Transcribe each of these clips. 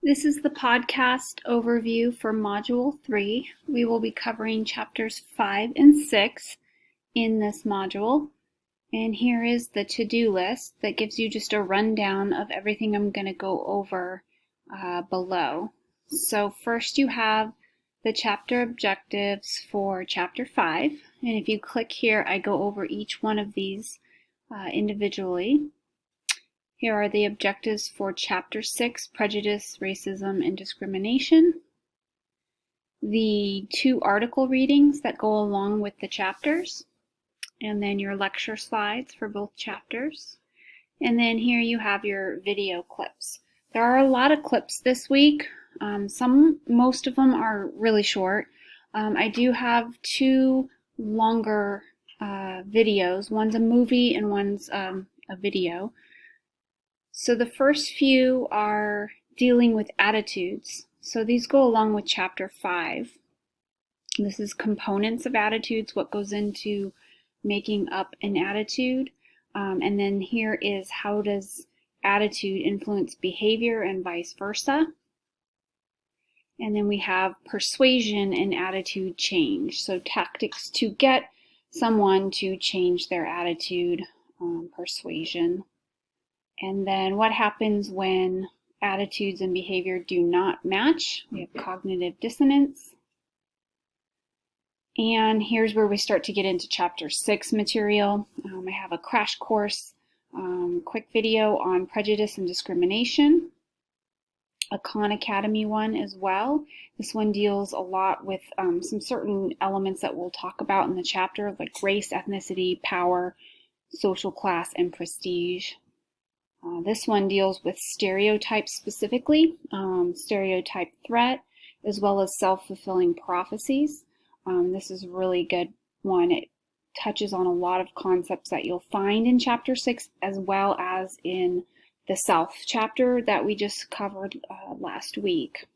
This is the podcast overview for Module 3. We will be covering chapters 5 and 6 in this module. And here is the to-do list that gives you just a rundown of everything I'm going to go over below. So first you have the chapter objectives for chapter 5. And if you click here, I go over each one of these individually. Here are the objectives for Chapter 6, Prejudice, Racism, and Discrimination. The 2 article readings that go along with the chapters. And then your lecture slides for both chapters. And then here you have your video clips. There are a lot of clips this week. Most of them are really short. I do have 2 longer videos. One's a movie and one's a video. So the first few are dealing with attitudes. So these go along with chapter 5. This is components of attitudes, what goes into making up an attitude. And then here is how does attitude influence behavior and vice versa. And then we have persuasion and attitude change. So tactics to get someone to change their attitude, persuasion. And then what happens when attitudes and behavior do not match? We have cognitive dissonance. And here's where we start to get into chapter 6 material. I have a crash course, quick video on prejudice and discrimination. A Khan Academy one as well. This one deals a lot with some certain elements that we'll talk about in the chapter, like race, ethnicity, power, social class, and prestige. This one deals with stereotypes specifically, stereotype threat, as well as self-fulfilling prophecies. This is a really good one. It touches on a lot of concepts that you'll find in chapter 6, as well as in the Self chapter that we just covered last week.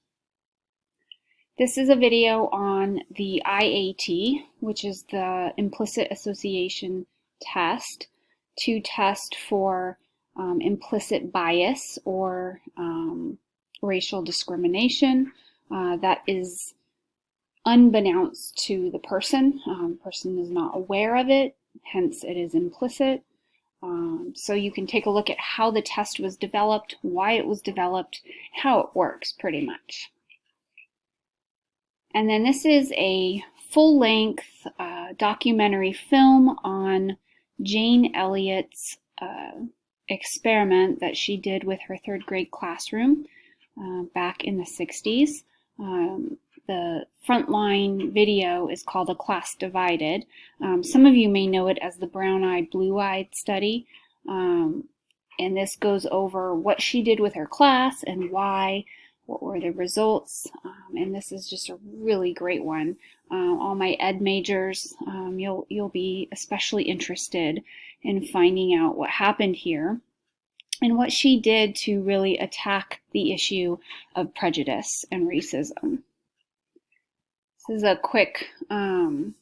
This is a video on the IAT, which is the implicit association test, to test for implicit bias or racial discrimination that is unbeknownst to the person. The person is not aware of it, hence it is implicit. So you can take a look at how the test was developed, why it was developed, how it works pretty much. And then this is a full-length documentary film on Jane Elliott's experiment that she did with her 3rd grade classroom back in the 60s. The frontline video is called A Class Divided. Some of you may know it as the brown-eyed, blue-eyed study. And this goes over what she did with her class and why, what were the results. And this is just a really great one. All my ed majors, you'll be especially interested in finding out what happened here and what she did to really attack the issue of prejudice and racism. This is a quick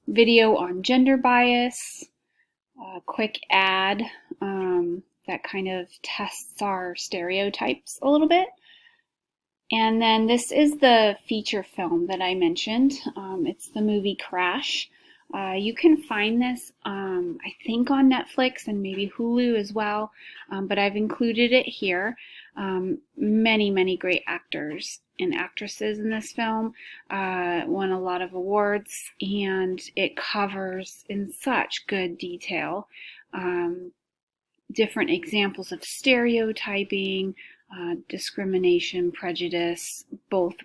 video on gender bias, a quick ad that kind of tests our stereotypes a little bit. And then this is the feature film that I mentioned. It's the movie Crash. You can find this, I think, on Netflix and maybe Hulu as well, but I've included it here. Many great actors and actresses in this film, won a lot of awards, and it covers in such good detail different examples of stereotyping, discrimination, prejudice, both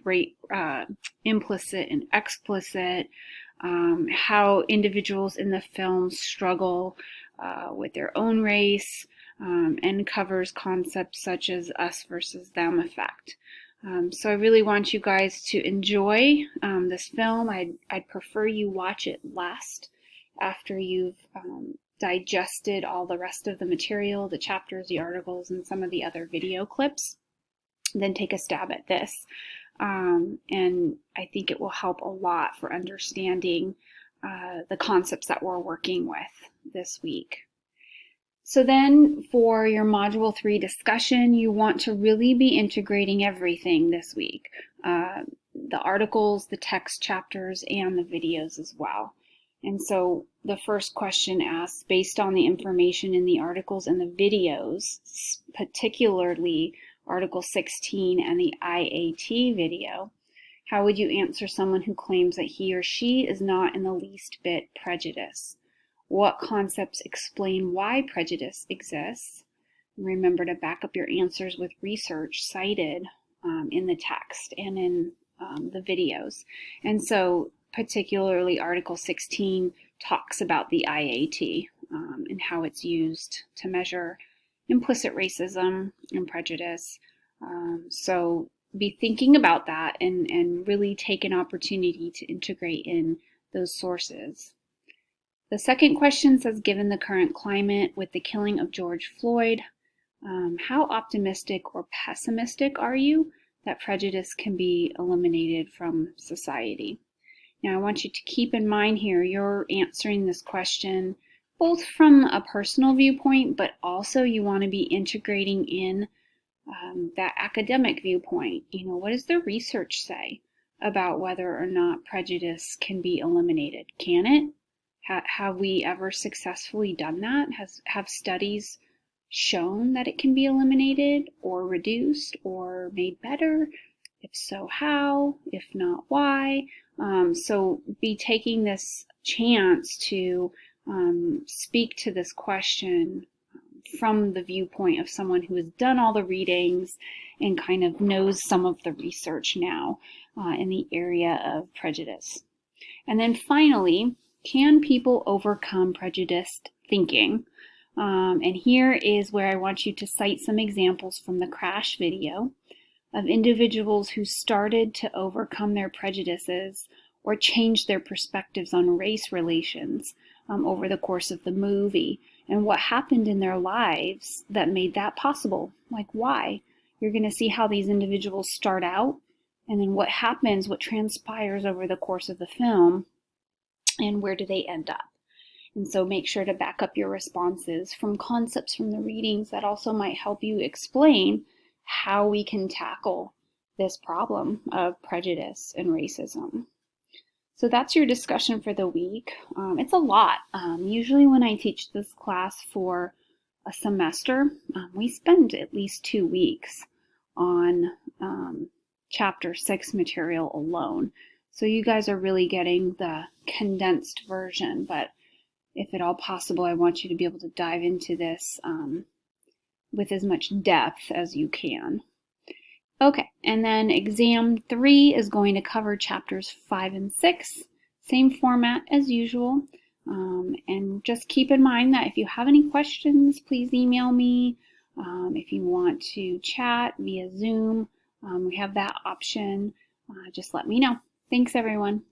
implicit and explicit, how individuals in the film struggle with their own race, and covers concepts such as us versus them effect. So I really want you guys to enjoy this film. I'd prefer you watch it last after you've digested all the rest of the material, the chapters, the articles, and some of the other video clips. Then take a stab at this. And I think it will help a lot for understanding the concepts that we're working with this week. So then for your Module 3 discussion, you want to really be integrating everything this week. The articles, the text chapters, and the videos as well. And so the first question asks, based on the information in the articles and the videos, particularly Article 16 and the IAT video, how would you answer someone who claims that he or she is not in the least bit prejudiced? What concepts explain why prejudice exists? Remember to back up your answers with research cited in the text and in the videos. And so particularly Article 16 talks about the IAT and how it's used to measure implicit racism and prejudice. So be thinking about that and really take an opportunity to integrate in those sources. The second question says, given the current climate with the killing of George Floyd, how optimistic or pessimistic are you that prejudice can be eliminated from society? Now, I want you to keep in mind here, you're answering this question both from a personal viewpoint, but also you want to be integrating in that academic viewpoint. You know, what does the research say about whether or not prejudice can be eliminated? Can it? Have we ever successfully done that? Have studies shown that it can be eliminated or reduced or made better? If so, how? If not, why? So be taking this chance to speak to this question from the viewpoint of someone who has done all the readings and kind of knows some of the research now in the area of prejudice. And then finally, can people overcome prejudiced thinking? And here is where I want you to cite some examples from the crash video of individuals who started to overcome their prejudices or change their perspectives on race relations over the course of the movie, and what happened in their lives that made that possible. Like, why? You're going to see how these individuals start out, and then what happens, what transpires over the course of the film, and where do they end up. And so make sure to back up your responses from concepts from the readings that also might help you explain how we can tackle this problem of prejudice and racism. So that's your discussion for the week. It's a lot. Usually when I teach this class for a semester, we spend at least 2 weeks on Chapter 6 material alone. So you guys are really getting the condensed version, but if at all possible, I want you to be able to dive into this with as much depth as you can. Okay, and then exam 3 is going to cover chapters 5 and 6, same format as usual. And just keep in mind that if you have any questions, please email me. If you want to chat via Zoom, we have that option. Just let me know. Thanks, everyone.